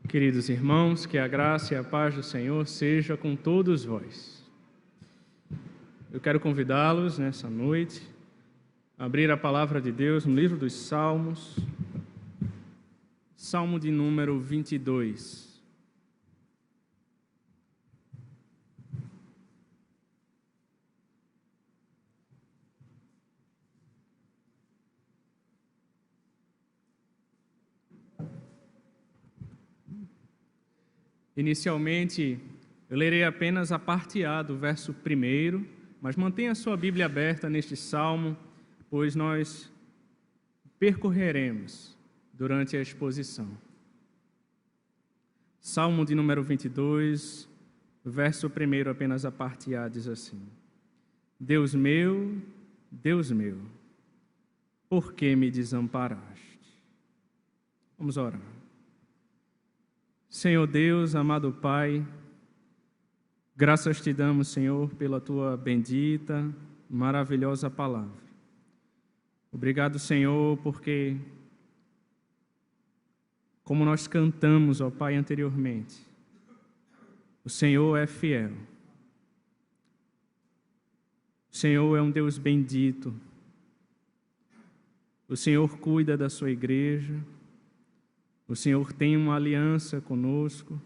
Queridos irmãos, que a graça e a paz do Senhor seja com todos vós. Eu quero convidá-los nessa noite a abrir a palavra de Deus no livro dos Salmos, Salmo de número 22. Inicialmente, eu lerei apenas a parte A do verso 1, mas mantenha a sua Bíblia aberta neste salmo, pois nós percorreremos durante a exposição. Salmo de número 22, verso 1, apenas a parte A, diz assim: Deus meu, por que me desamparaste? Vamos orar. Senhor Deus, amado Pai, graças te damos, Senhor, pela tua bendita, maravilhosa palavra. Obrigado, Senhor, porque, como nós cantamos, ó Pai, anteriormente, o Senhor é fiel. O Senhor é um Deus bendito. O Senhor cuida da sua igreja. O Senhor tem uma aliança conosco.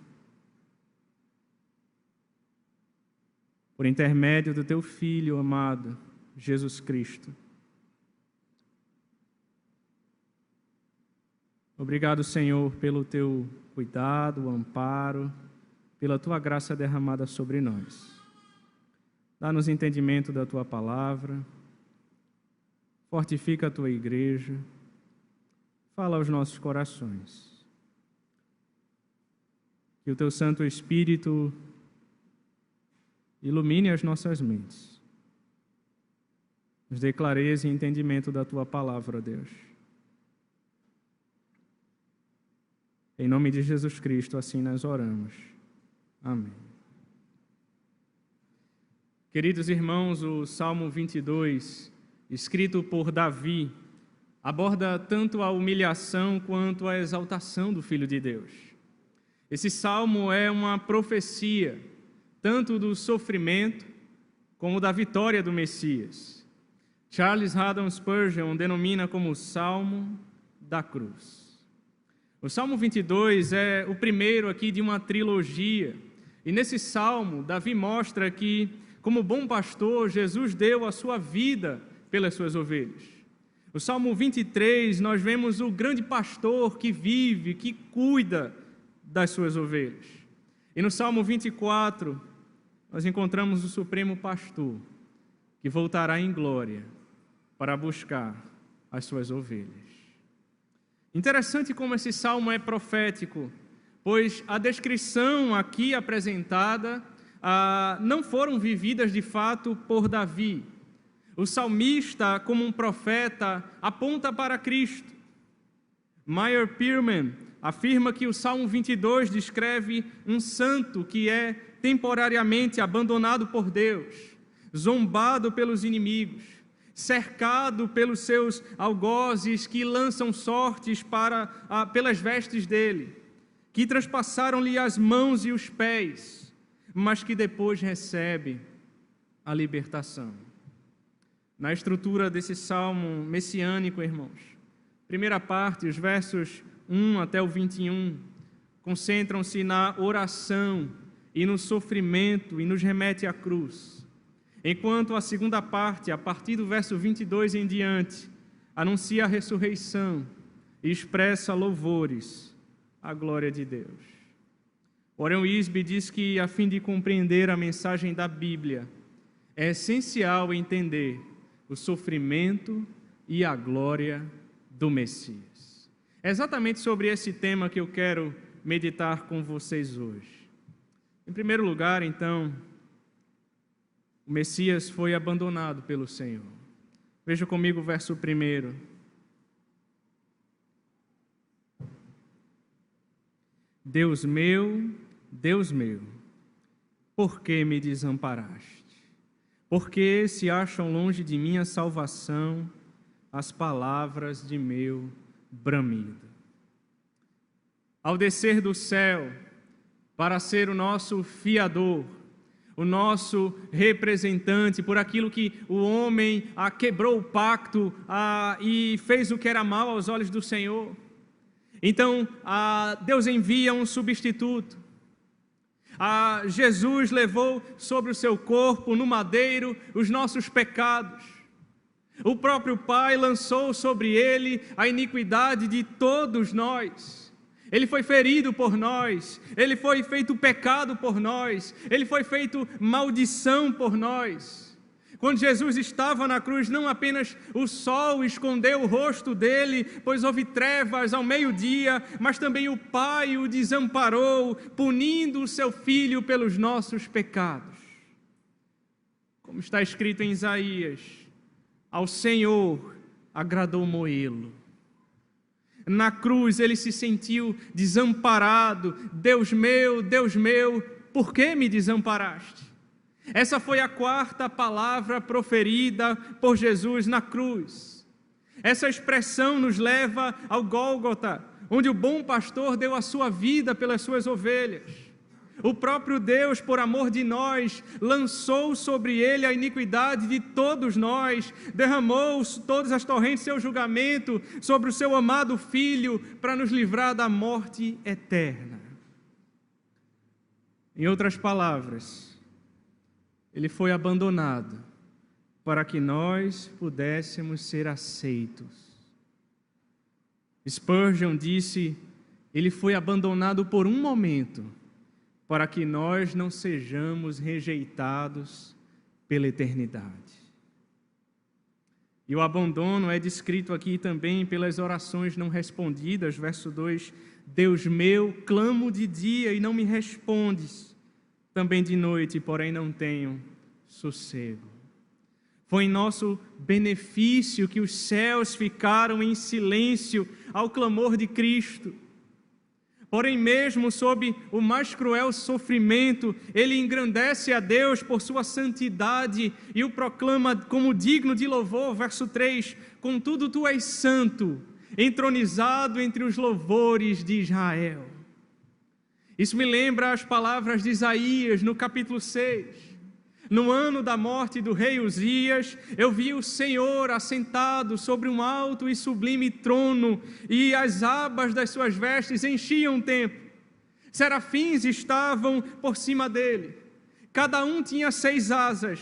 Por intermédio do teu Filho amado, Jesus Cristo. Obrigado, Senhor, pelo teu cuidado, amparo, pela tua graça derramada sobre nós. Dá-nos entendimento da tua palavra. Fortifica a tua igreja. Fala aos nossos corações. Que o teu Santo Espírito ilumine as nossas mentes. Nos dê clareza e entendimento da tua palavra, Deus. Em nome de Jesus Cristo, assim nós oramos. Amém. Queridos irmãos, o Salmo 22, escrito por Davi, aborda tanto a humilhação quanto a exaltação do Filho de Deus. Esse salmo é uma profecia, tanto do sofrimento como da vitória do Messias. Charles Haddon Spurgeon denomina como o Salmo da Cruz. O Salmo 22 é o primeiro aqui de uma trilogia, e nesse salmo, Davi mostra que, como bom pastor, Jesus deu a sua vida pelas suas ovelhas. No Salmo 23, nós vemos o grande pastor que vive, que cuida das suas ovelhas. E no Salmo 24, nós encontramos o Supremo Pastor, que voltará em glória para buscar as suas ovelhas. Interessante como esse salmo é profético, pois a descrição aqui apresentada não foram vividas de fato por Davi. O salmista, como um profeta, aponta para Cristo. Meyer Pearman afirma que o Salmo 22 descreve um santo que é temporariamente abandonado por Deus, zombado pelos inimigos, cercado pelos seus algozes que lançam sortes pelas vestes dele, que traspassaram-lhe as mãos e os pés, mas que depois recebe a libertação. Na estrutura desse salmo messiânico, irmãos, primeira parte, os versos 1 até o 21, concentram-se na oração e no sofrimento e nos remete à cruz. Enquanto a segunda parte, a partir do verso 22 em diante, anuncia a ressurreição e expressa louvores à glória de Deus. Warren Wiersbe diz que, a fim de compreender a mensagem da Bíblia, é essencial entender o sofrimento e a glória do Messias. É exatamente sobre esse tema que eu quero meditar com vocês hoje. Em primeiro lugar, então, o Messias foi abandonado pelo Senhor. Veja comigo o verso 1. Deus meu, por que me desamparaste? Porque se acham longe de mim a salvação, as palavras de meu bramido. ao descer do céu para ser o nosso fiador, o nosso representante por aquilo que o homem quebrou o pacto e fez o que era mal aos olhos do Senhor. Então, Deus envia um substituto. Jesus levou sobre o seu corpo, no madeiro, os nossos pecados. O próprio Pai lançou sobre ele a iniquidade de todos nós. Ele foi ferido por nós, ele foi feito pecado por nós, ele foi feito maldição por nós. Quando Jesus estava na cruz, não apenas o sol escondeu o rosto dele, pois houve trevas ao meio-dia, mas também o Pai o desamparou, punindo o seu Filho pelos nossos pecados. Como está escrito em Isaías, ao Senhor agradou moê-lo. Na cruz ele se sentiu desamparado. Deus meu, por que me desamparaste? Essa foi a 4ª palavra proferida por Jesus na cruz. Essa expressão nos leva ao Gólgota, onde o bom pastor deu a sua vida pelas suas ovelhas. O próprio Deus, por amor de nós, lançou sobre ele a iniquidade de todos nós, derramou todas as torrentes do seu julgamento sobre o seu amado Filho, para nos livrar da morte eterna. Em outras palavras, ele foi abandonado para que nós pudéssemos ser aceitos. Spurgeon disse, ele foi abandonado por um momento, para que nós não sejamos rejeitados pela eternidade. E o abandono é descrito aqui também pelas orações não respondidas, verso 2, Deus meu, clamo de dia e não me respondes, também de noite, porém não tenho sossego. Foi em nosso benefício que os céus ficaram em silêncio ao clamor de Cristo. Porém, mesmo sob o mais cruel sofrimento, ele engrandece a Deus por sua santidade e o proclama como digno de louvor, verso 3, contudo tu és santo, entronizado entre os louvores de Israel. Isso me lembra as palavras de Isaías no capítulo 6. No ano da morte do rei Uzias, eu vi o Senhor assentado sobre um alto e sublime trono, e as abas das suas vestes enchiam o templo. Serafins estavam por cima dele. Cada um tinha 6 asas.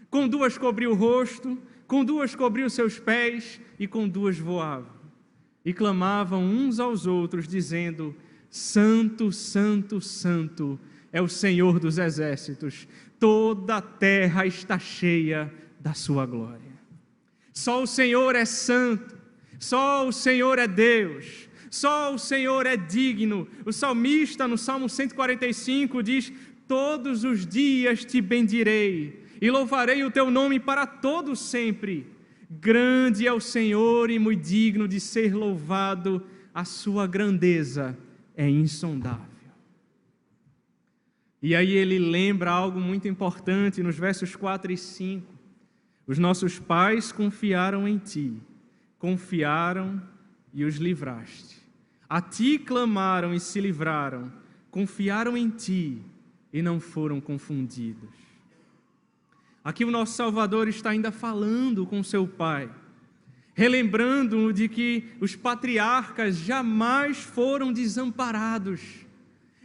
Com 2 cobria o rosto, com 2 cobria os seus pés, e com 2 voavam. E clamavam uns aos outros, dizendo, Santo, Santo, Santo é o Senhor dos exércitos. Toda a terra está cheia da sua glória. Só o Senhor é santo, só o Senhor é Deus, só o Senhor é digno. O salmista no Salmo 145 diz, todos os dias te bendirei e louvarei o teu nome para todo sempre. Grande é o Senhor e muito digno de ser louvado, a sua grandeza é insondável. E aí ele lembra algo muito importante nos versos 4 e 5. Os nossos pais confiaram em ti, confiaram e os livraste. A ti clamaram e se livraram, confiaram em ti e não foram confundidos. Aqui o nosso Salvador está ainda falando com seu Pai, relembrando-o de que os patriarcas jamais foram desamparados,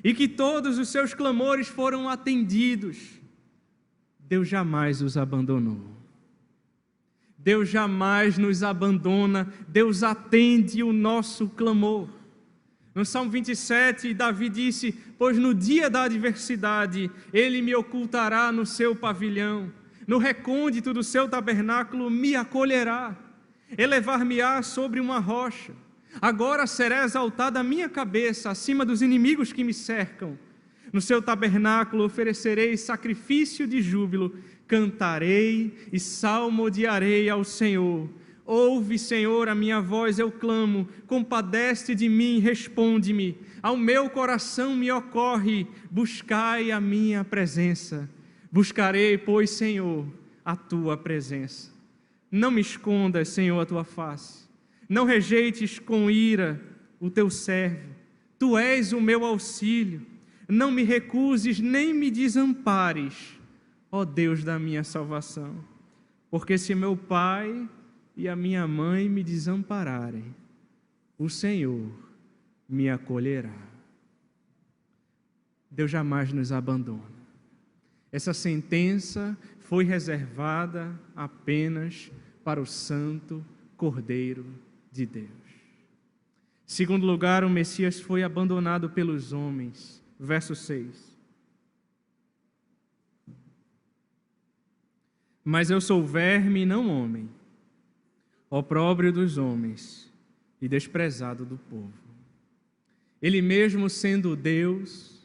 e que todos os seus clamores foram atendidos. Deus jamais os abandonou. Deus jamais nos abandona. Deus atende o nosso clamor. No Salmo 27, Davi disse, pois no dia da adversidade, Ele me ocultará no seu pavilhão, no recôndito do seu tabernáculo me acolherá, elevar-me-á sobre uma rocha. Agora será exaltada a minha cabeça acima dos inimigos que me cercam. No seu tabernáculo oferecerei sacrifício de júbilo, cantarei e salmodiarei ao Senhor. Ouve, Senhor, a minha voz, eu clamo, compadece de mim, responde-me. Ao meu coração me ocorre, buscai a minha presença. Buscarei, pois, Senhor, a tua presença. Não me escondas, Senhor, a tua face. Não rejeites com ira o teu servo. Tu és o meu auxílio. Não me recuses nem me desampares, ó Deus da minha salvação. Porque se meu pai e a minha mãe me desampararem, o Senhor me acolherá. Deus jamais nos abandona. Essa sentença foi reservada apenas para o Santo Cordeiro de Deus. Segundo lugar, o Messias foi abandonado pelos homens. Verso 6. Mas eu sou verme e não homem, opróbrio dos homens e desprezado do povo. Ele mesmo, sendo Deus,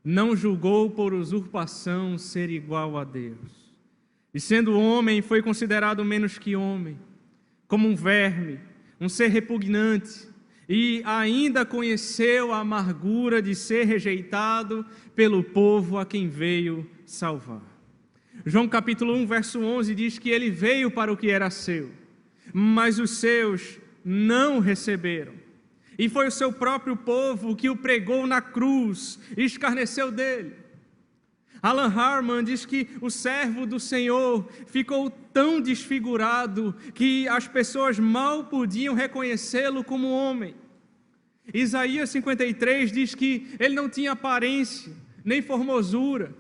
não julgou por usurpação ser igual a Deus. E sendo homem, foi considerado menos que homem, como um verme, um ser repugnante, e ainda conheceu a amargura de ser rejeitado pelo povo a quem veio salvar. João capítulo 1, verso 11 diz que ele veio para o que era seu, mas os seus não o receberam. E foi o seu próprio povo que o pregou na cruz e escarneceu dele. Alan Harmon diz que o servo do Senhor ficou tão desfigurado que as pessoas mal podiam reconhecê-lo como homem. Isaías 53 diz que ele não tinha aparência, nem formosura.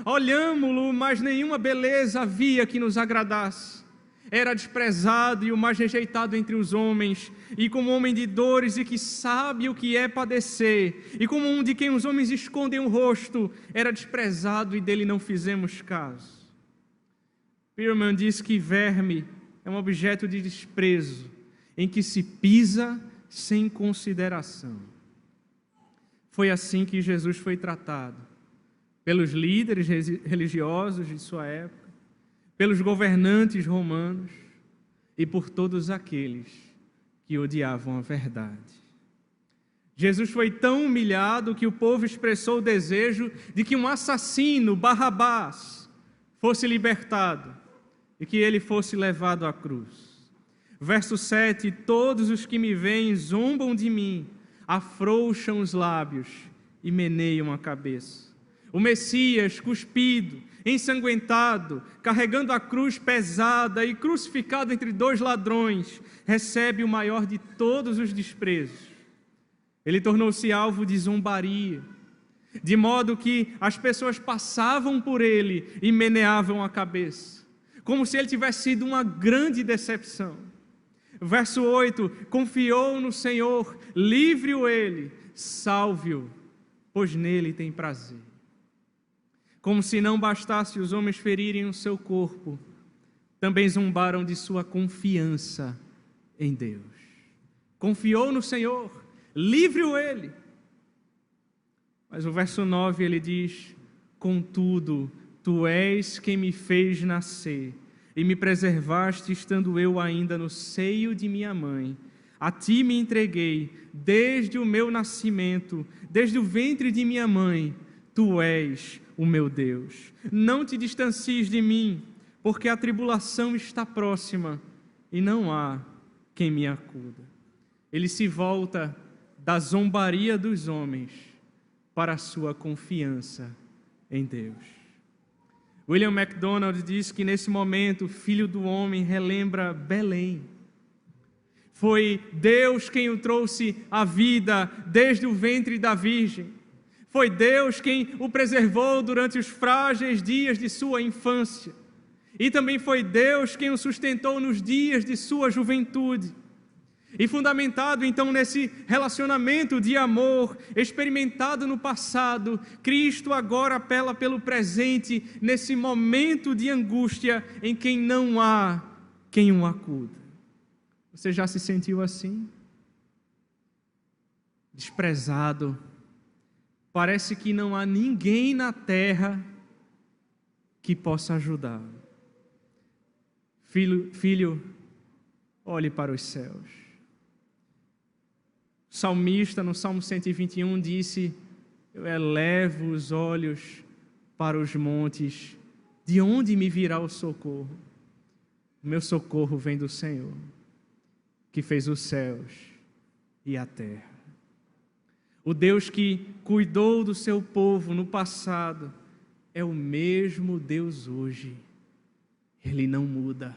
Olhámo-lo, mas nenhuma beleza havia que nos agradasse. Era desprezado e o mais rejeitado entre os homens, e como homem de dores e que sabe o que é padecer, e como um de quem os homens escondem o rosto, era desprezado e dele não fizemos caso. Pierman diz que verme é um objeto de desprezo, em que se pisa sem consideração. Foi assim que Jesus foi tratado, pelos líderes religiosos de sua época, pelos governantes romanos e por todos aqueles que odiavam a verdade. Jesus foi tão humilhado que o povo expressou o desejo de que um assassino, Barrabás, fosse libertado e que ele fosse levado à cruz. Verso 7, todos os que me veem zombam de mim, afrouxam os lábios e meneiam a cabeça. O Messias, cuspido, ensanguentado, carregando a cruz pesada e crucificado entre dois ladrões, recebe o maior de todos os desprezos. Ele tornou-se alvo de zombaria, de modo que as pessoas passavam por ele e meneavam a cabeça, como se ele tivesse sido uma grande decepção. Verso 8, confiou no Senhor, livre-o ele, salve-o, pois nele tem prazer. Como se não bastasse os homens ferirem o seu corpo, também zombaram de sua confiança em Deus. Confiou no Senhor, livre-o ele. Mas o verso 9 ele diz, contudo, tu és quem me fez nascer, e me preservaste estando eu ainda no seio de minha mãe. A ti me entreguei desde o meu nascimento, desde o ventre de minha mãe. Tu és o meu Deus. Não te distancies de mim, porque a tribulação está próxima e não há quem me acuda. Ele se volta da zombaria dos homens para a sua confiança em Deus. William MacDonald diz que nesse momento o Filho do Homem relembra Belém. Foi Deus quem o trouxe à vida desde o ventre da Virgem. Foi Deus quem o preservou durante os frágeis dias de sua infância. E também foi Deus quem o sustentou nos dias de sua juventude. E fundamentado então nesse relacionamento de amor experimentado no passado, Cristo agora apela pelo presente, nesse momento de angústia em que não há quem o acuda. Você já se sentiu assim? Desprezado. Parece que não há ninguém na terra que possa ajudá-lo. Filho, olhe para os céus. O salmista, no Salmo 121, disse, eu elevo os olhos para os montes, de onde me virá o socorro? O meu socorro vem do Senhor, que fez os céus e a terra. O Deus que cuidou do seu povo no passado é o mesmo Deus hoje. Ele não muda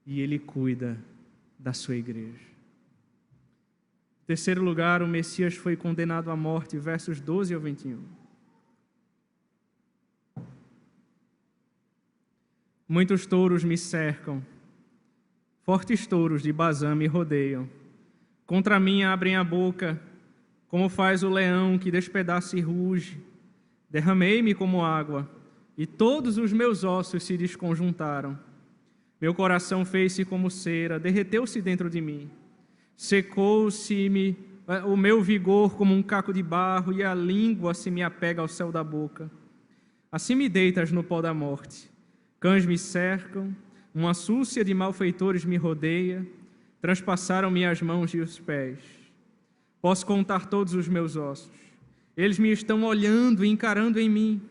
e Ele cuida da sua igreja. Em terceiro lugar, o Messias foi condenado à morte, versos 12 ao 21. Muitos touros me cercam, fortes touros de Bazã me rodeiam. Contra mim abrem a boca, como faz o leão que despedaça e ruge. Derramei-me como água, e todos os meus ossos se desconjuntaram. Meu coração fez-se como cera, derreteu-se dentro de mim. Secou-se-me o meu vigor como um caco de barro, e a língua se me apega ao céu da boca. Assim me deitas no pó da morte. Cães me cercam, uma súcia de malfeitores me rodeia, transpassaram-me as mãos e os pés. Posso contar todos os meus ossos. Eles me estão olhando e encarando em mim.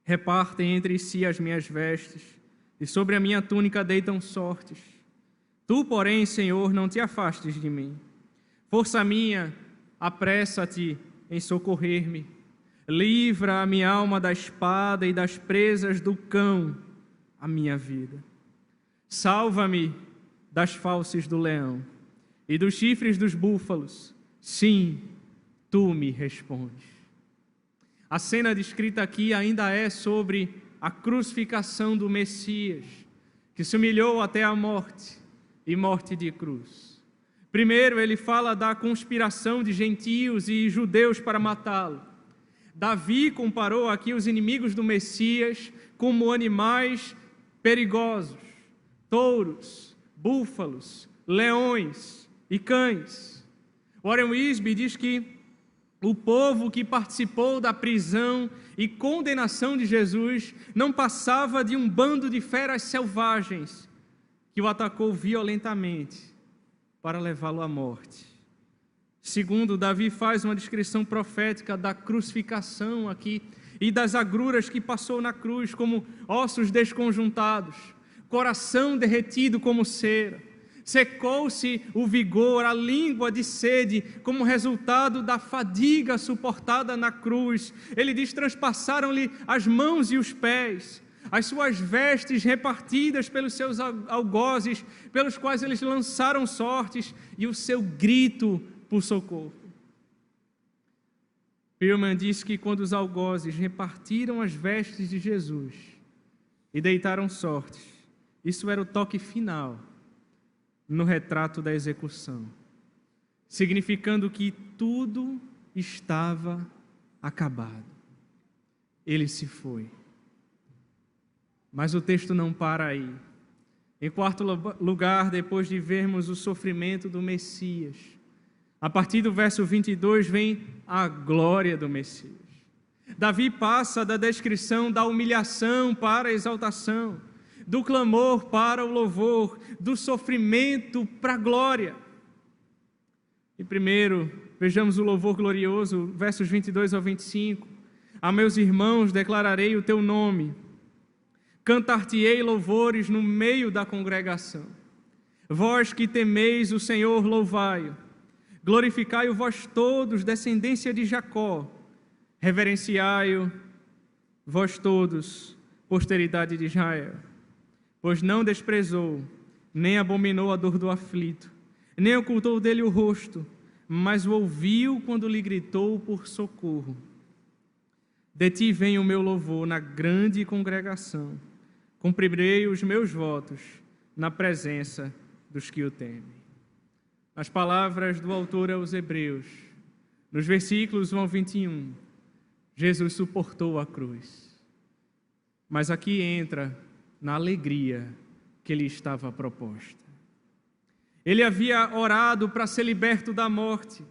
Repartem entre si as minhas vestes, e sobre a minha túnica deitam sortes. Tu, porém, Senhor, não te afastes de mim. Força minha, apressa-te em socorrer-me. Livra a minha alma da espada e das presas do cão, a minha vida. Salva-me das fauces do leão e dos chifres dos búfalos. Sim, tu me respondes. A cena descrita aqui ainda é sobre a crucificação do Messias, que se humilhou até a morte e morte de cruz. Primeiro, ele fala da conspiração de gentios e judeus para matá-lo. Davi comparou aqui os inimigos do Messias como animais perigosos, touros, búfalos, leões e cães. Warren Wiersbe diz que o povo que participou da prisão e condenação de Jesus não passava de um bando de feras selvagens que o atacou violentamente para levá-lo à morte. Segundo, Davi faz uma descrição profética da crucificação aqui e das agruras que passou na cruz, como ossos desconjuntados, coração derretido como cera. Secou-se o vigor, a língua de sede, como resultado da fadiga suportada na cruz. Ele diz: transpassaram-lhe as mãos e os pés, as suas vestes repartidas pelos seus algozes, pelos quais eles lançaram sortes, e o seu grito por socorro. Pirman diz que quando os algozes repartiram as vestes de Jesus e deitaram sortes, isso era o toque final no retrato da execução, significando que tudo estava acabado. Ele se foi. Mas o texto não para aí. Em quarto lugar, depois de vermos o sofrimento do Messias, a partir do verso 22 vem a glória do Messias. Davi passa da descrição da humilhação para a exaltação, do clamor para o louvor, do sofrimento para a glória. E primeiro, vejamos o louvor glorioso, versos 22 ao 25. A meus irmãos declararei o teu nome, cantar-te-ei louvores no meio da congregação. Vós que temeis o Senhor, louvai-o. Glorificai-o vós todos, descendência de Jacó. Reverenciai-o vós todos, posteridade de Israel. Pois não desprezou, nem abominou a dor do aflito, nem ocultou dele o rosto, mas o ouviu quando lhe gritou por socorro. De ti vem o meu louvor na grande congregação. Cumprirei os meus votos na presença dos que o temem. As palavras do autor aos Hebreus, nos versículos 1 ao 21, Jesus suportou a cruz. Mas aqui entra na alegria que lhe estava proposta. Ele havia orado para ser liberto da morte,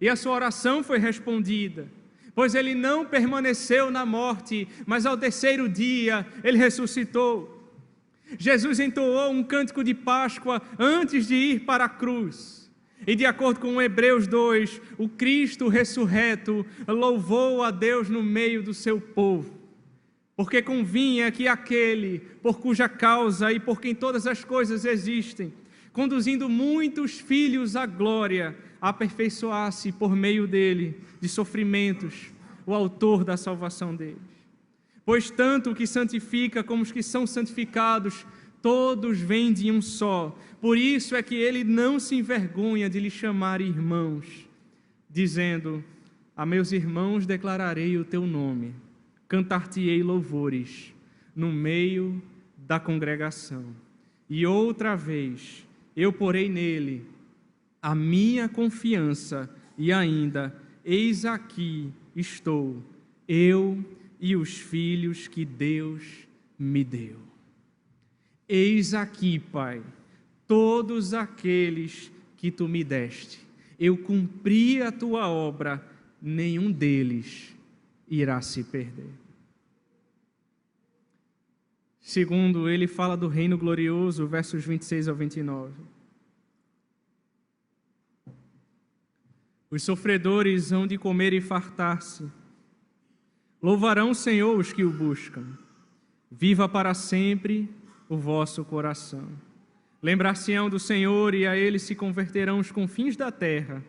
e a sua oração foi respondida, pois ele não permaneceu na morte, mas ao terceiro dia ele ressuscitou. Jesus entoou um cântico de Páscoa antes de ir para a cruz. E de acordo com Hebreus 2, o Cristo ressurreto louvou a Deus no meio do seu povo, porque convinha que aquele por cuja causa e por quem todas as coisas existem, conduzindo muitos filhos à glória, aperfeiçoasse por meio dele de sofrimentos o autor da salvação deles. Pois tanto o que santifica como os que são santificados, todos vêm de um só. Por isso é que ele não se envergonha de lhe chamar irmãos, dizendo: a meus irmãos declararei o teu nome, cantar-te-ei louvores no meio da congregação. E outra vez eu porei nele a minha confiança, e ainda, eis aqui estou, eu e os filhos que Deus me deu. Eis aqui, Pai, todos aqueles que tu me deste. Eu cumpri a tua obra, nenhum deles irá se perder. Segundo, ele fala do reino glorioso, versos 26 ao 29. Os sofredores hão de comer e fartar-se. Louvarão o Senhor os que o buscam. Viva para sempre o vosso coração. Lembrar-se-ão do Senhor, e a ele se converterão os confins da terra.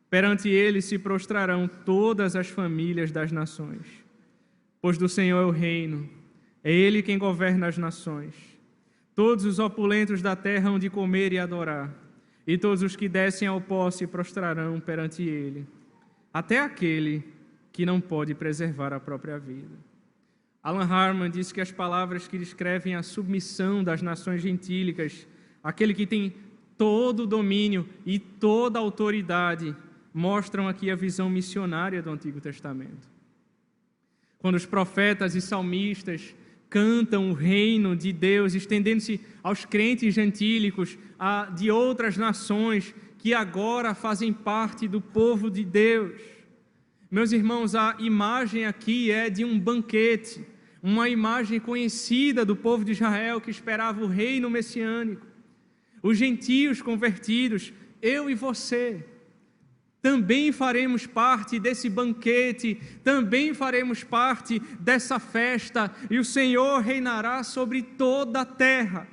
Perante ele se prostrarão todas as famílias das nações. Pois do Senhor é o reino, é ele quem governa as nações. Todos os opulentos da terra hão de comer e adorar, e todos os que descem ao pó se prostrarão perante ele, até aquele que não pode preservar a própria vida. Alan Harman diz que as palavras que descrevem a submissão das nações gentílicas, aquele que tem todo o domínio e toda a autoridade, mostram aqui a visão missionária do Antigo Testamento. Quando os profetas e salmistas cantam o reino de Deus, estendendo-se aos crentes gentílicos, de outras nações que agora fazem parte do povo de Deus. Meus irmãos, a imagem aqui é de um banquete, uma imagem conhecida do povo de Israel que esperava o reino messiânico. Os gentios convertidos, eu e você, também faremos parte desse banquete, também faremos parte dessa festa, e o Senhor reinará sobre toda a terra.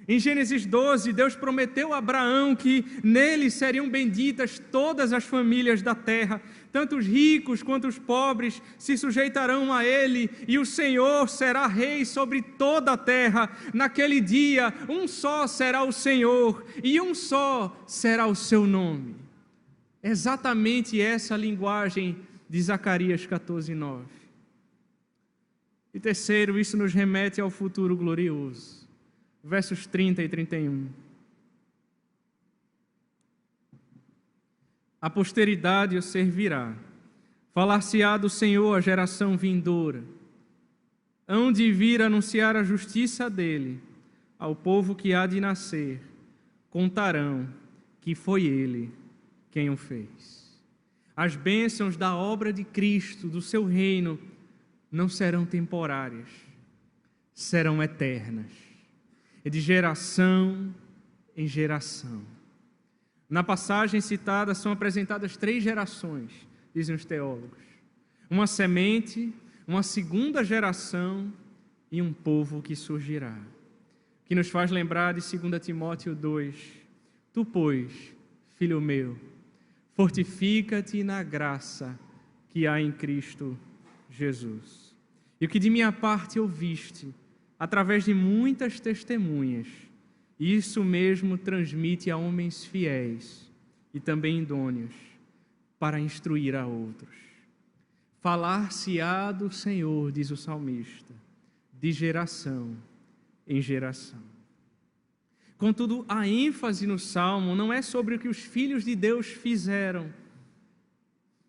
Em Gênesis 12, Deus prometeu a Abraão que nele seriam benditas todas as famílias da terra, tanto os ricos quanto os pobres se sujeitarão a ele, e o Senhor será rei sobre toda a terra. Naquele dia, um só será o Senhor, e um só será o seu nome. Exatamente essa linguagem de Zacarias 14:9. E terceiro, isso nos remete ao futuro glorioso. Versos 30 e 31. A posteridade o servirá, falar-se-á do Senhor a geração vindoura. Hão de vir anunciar a justiça dele ao povo que há de nascer. Contarão que foi ele quem o fez. As bênçãos da obra de Cristo, do seu reino, não serão temporárias, serão eternas. É de geração em geração. Na passagem citada são apresentadas 3 gerações, dizem os teólogos. Uma semente, uma segunda geração e um povo que surgirá. Que nos faz lembrar de 2 Timóteo 2. Tu, pois, filho meu, fortifica-te na graça que há em Cristo Jesus. E o que de minha parte ouviste, através de muitas testemunhas, isso mesmo transmite a homens fiéis e também idôneos, para instruir a outros. Falar-se-á do Senhor, diz o salmista, de geração em geração. Contudo, a ênfase no Salmo não é sobre o que os filhos de Deus fizeram,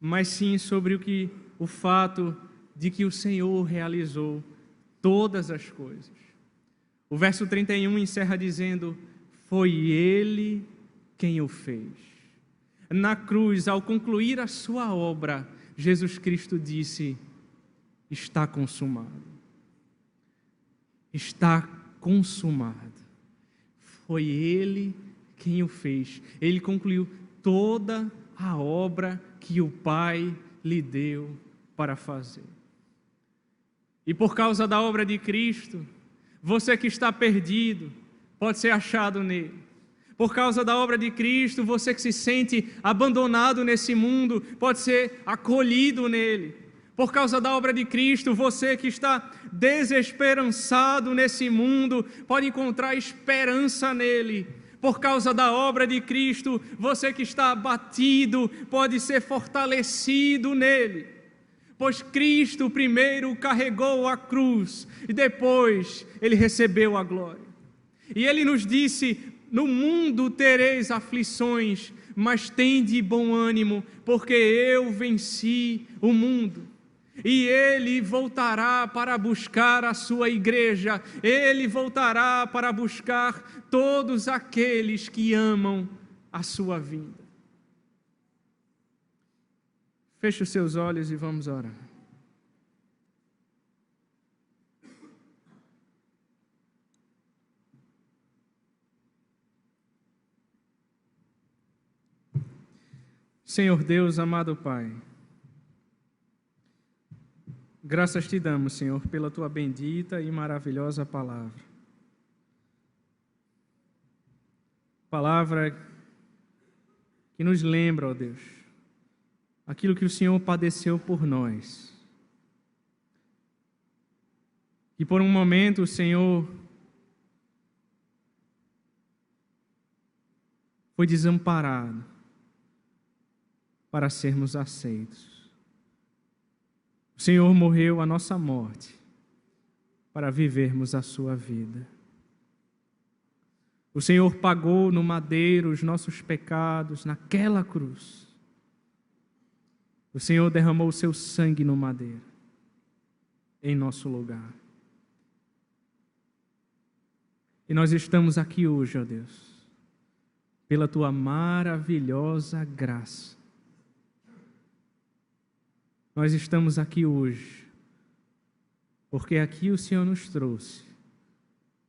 mas sim sobre o fato de que o Senhor realizou todas as coisas. O verso 31 encerra dizendo: foi Ele quem o fez. Na cruz, ao concluir a sua obra, Jesus Cristo disse: está consumado. Está consumado. Foi Ele quem o fez. Ele concluiu toda a obra que o Pai lhe deu para fazer. E por causa da obra de Cristo, você que está perdido, pode ser achado nele. Por causa da obra de Cristo, você que se sente abandonado nesse mundo, pode ser acolhido nele. Por causa da obra de Cristo, você que está desesperançado nesse mundo, pode encontrar esperança nele. Por causa da obra de Cristo, você que está abatido, pode ser fortalecido nele. Pois Cristo primeiro carregou a cruz e depois ele recebeu a glória. E ele nos disse: no mundo tereis aflições, mas tende bom ânimo, porque eu venci o mundo. E ele voltará para buscar a sua igreja, ele voltará para buscar todos aqueles que amam a sua vinda. Feche os seus olhos e vamos orar. Senhor Deus, amado Pai, graças te damos, Senhor, pela tua bendita e maravilhosa palavra. Palavra que nos lembra, ó Deus, aquilo que o Senhor padeceu por nós. E por um momento o Senhor foi desamparado para sermos aceitos. O Senhor morreu a nossa morte para vivermos a sua vida. O Senhor pagou no madeiro os nossos pecados naquela cruz. O Senhor derramou o seu sangue no madeiro em nosso lugar. E nós estamos aqui hoje, ó Deus, pela tua maravilhosa graça. Nós estamos aqui hoje porque aqui o Senhor nos trouxe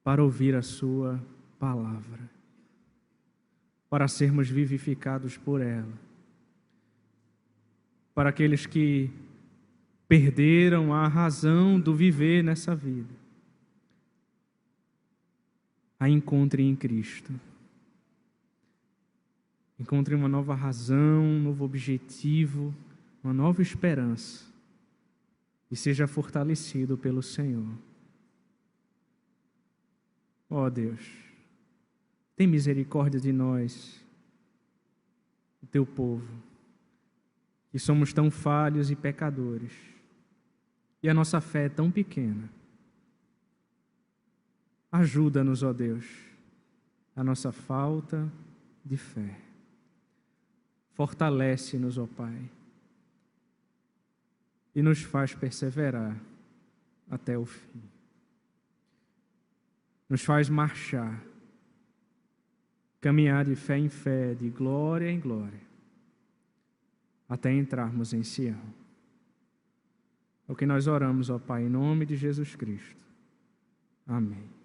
para ouvir a sua palavra, para sermos vivificados por ela. Para aqueles que perderam a razão do viver nessa vida, a encontrem em Cristo. Encontrem uma nova razão, um novo objetivo, uma nova esperança, e seja fortalecido pelo Senhor. Ó Deus, tem misericórdia de nós, o teu povo, que somos tão falhos e pecadores, e a nossa fé é tão pequena. Ajuda-nos, ó Deus, a nossa falta de fé. Fortalece-nos, ó Pai, e nos faz perseverar até o fim. Nos faz marchar, caminhar de fé em fé, de glória em glória, até entrarmos em Sião. É o que nós oramos, ó Pai, em nome de Jesus Cristo. Amém.